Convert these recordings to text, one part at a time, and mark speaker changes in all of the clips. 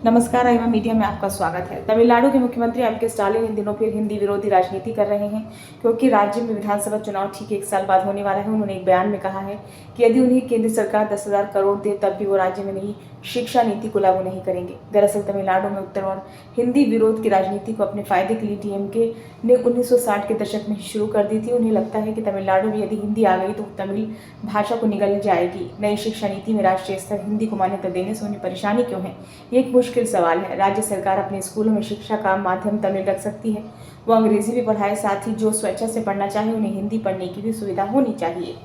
Speaker 1: नमस्कार, आईवा मीडिया में आपका स्वागत है। तमिलनाडु के मुख्यमंत्री एम.के. स्टालिन इन दिनों फिर हिंदी विरोधी राजनीति कर रहे हैं, क्योंकि राज्य में विधानसभा चुनाव ठीक 1 साल बाद होने वाला है। उन्होंने एक बयान में कहा है कि यदि उन्हें केंद्र सरकार 10,000 करोड़ दे, तब भी वो राज्य में नई शिक्षा नीति को लागू नहीं करेंगे। दरअसल तमिलनाडु में उत्तर और हिंदी विरोध की राजनीति को अपने फायदे के लिए डीएमके ने 1960 के दशक में शुरू कर दी थी। उन्हें लगता है कि तमिलनाडु में यदि हिंदी आ गई तो तमिल भाषा को निगल जाएगी। नई शिक्षा नीति में राष्ट्रीय स्तर हिंदी को मान्यता देने से उन्हें परेशानी क्यों है, ये एक मुश्किल सवाल है। राज्य सरकार अपने स्कूलों में शिक्षा का माध्यम तमिल रख सकती है, वो अंग्रेजी भी पढ़ाए, साथ ही जो स्वेच्छा से पढ़ना चाहे उन्हें हिंदी पढ़ने की भी सुविधा होनी चाहिए।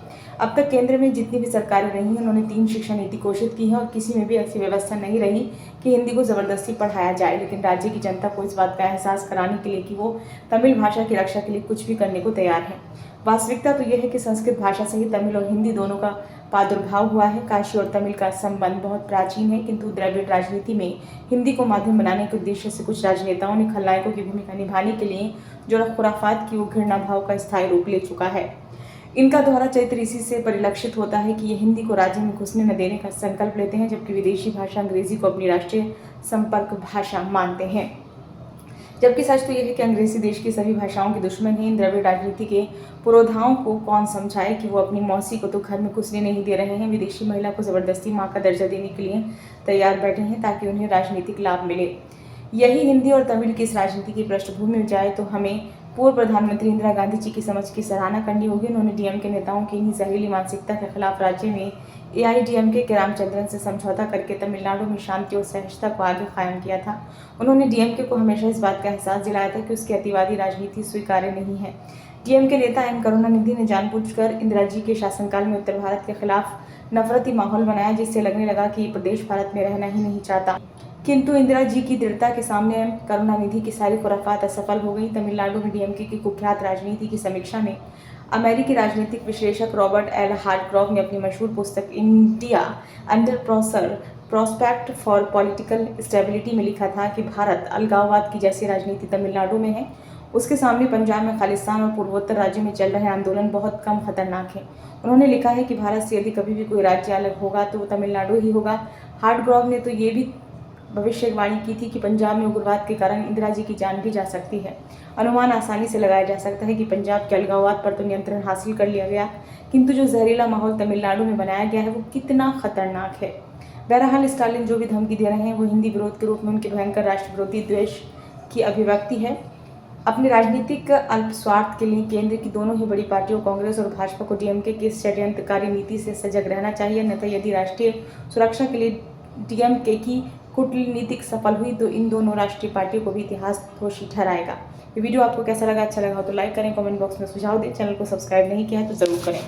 Speaker 1: अब तक केंद्र में जितनी भी सरकारें रही हैं, उन्होंने 3 शिक्षा नीति घोषित की है और किसी में भी ऐसी व्यवस्था नहीं रही कि हिंदी को जबरदस्ती पढ़ाया जाए। लेकिन राज्य की जनता को इस बात का एहसास कराने के लिए कि वो तमिल भाषा की रक्षा के लिए कुछ भी करने को तैयार है। वास्तविकता तो यह है कि संस्कृत भाषा से ही तमिल और हिंदी दोनों का प्रादुर्भाव हुआ है। काशी और तमिल का संबंध बहुत प्राचीन है, किंतु द्रविड़ राजनीति में हिंदी को माध्यम बनाने के उद्देश्य से कुछ राजनेताओं ने खलनायकों की भूमिका निभाने के लिए जो खुराफात की वो घृणा भाव का स्थायी रूप ले चुका है। इनका दोहरा चरित्र इसी से परिलक्षित होता है कि ये हिंदी को राज्य में घुसने न देने का संकल्प लेते हैं, जबकि विदेशी भाषा अंग्रेजी को अपनी राष्ट्रीय संपर्क भाषा मानते हैं। जबकि सच तो यह है कि अंग्रेजी देश की सभी भाषाओं के दुश्मन हैं। इन द्रविड़ राजनीति के पुरोधाओं को कौन समझाए कि वो अपनी मौसी को तो घर में घुसने नहीं दे रहे हैं, विदेशी महिला को जबरदस्ती माँ का दर्जा देने के लिए तैयार बैठे हैं ताकि उन्हें राजनीतिक लाभ मिले। यही हिंदी और तमिल की इस राजनीति की पृष्ठभूमि में जाए तो हमें पूर्व प्रधानमंत्री इंदिरा गांधी जी की समझ की सराहना करनी होगी। उन्होंने डीएमके नेताओं की इन्हीं जहरीली मानसिकता के खिलाफ राज्य में एआईडीएमके के रामचंद्रन से समझौता करके तमिलनाडु में शांति और सहजता को आगे कायम किया था। उन्होंने डीएमके को हमेशा इस बात का एहसास दिलाया था कि उसकी अतिवादी राजनीति स्वीकार्य नहीं है। डीएमके नेता एम करुणानिधि ने जानबूझकर इंदिरा जी के शासनकाल में उत्तर भारत के खिलाफ नफरती माहौल बनाया, जिससे लगने लगा कि ये प्रदेश भारत में रहना ही नहीं चाहता। किंतु इंदिरा जी की दृढ़ता के सामने करुणानिधि की सारी खुराफात असफल हो गई। तमिलनाडु में डीएमके की कुख्यात राजनीति की समीक्षा में अमेरिकी राजनीतिक विश्लेषक रॉबर्ट एल हार्टग्रॉव ने अपनी मशहूर पुस्तक India under prospect for political stability में लिखा था कि भारत अलगाववाद की जैसी राजनीति तमिलनाडु में है, उसके सामने पंजाब में खालिस्तान और पूर्वोत्तर राज्यों में चल रहे आंदोलन बहुत कम खतरनाक है। उन्होंने लिखा है कि भारत से यदि कभी भी कोई राज्य अलग होगा तो वो तमिलनाडु ही होगा। हार्टग्रॉव ने तो ये भी भविष्यवाणी की थी कि पंजाब में उग्रवाद के कारण इंदिरा जी की जान भी जा सकती है। अनुमान आसानी से लगाया जा सकता है कि पंजाब के अलगाववाद पर तो नियंत्रण हासिल कर लिया गया, किंतु जो जहरीला माहौल तमिलनाडु में बनाया गया है वो कितना खतरनाक है। बहरहाल स्टालिन जो भी धमकी दे रहे हैं वो हिंदी विरोध के रूप में उनके भयंकर राष्ट्र विरोधी द्वेष की अभिव्यक्ति है। अपने राजनीतिक अल्प स्वार्थ के लिए केंद्र की दोनों ही बड़ी पार्टियों कांग्रेस और भाजपा को डीएमके की षड्यंत्रकारी नीति से सजग रहना चाहिए, अन्यथा यदि राष्ट्रीय सुरक्षा के लिए डीएमके की कूटनीतिक सफल हुई तो इन दोनों राष्ट्रीय पार्टियों को भी इतिहास दोषी ठहराएगा। ये वीडियो आपको कैसा लगा? अच्छा लगा हो तो लाइक करें, कमेंट बॉक्स में सुझाव दें। चैनल को सब्सक्राइब नहीं किया है तो जरूर करें।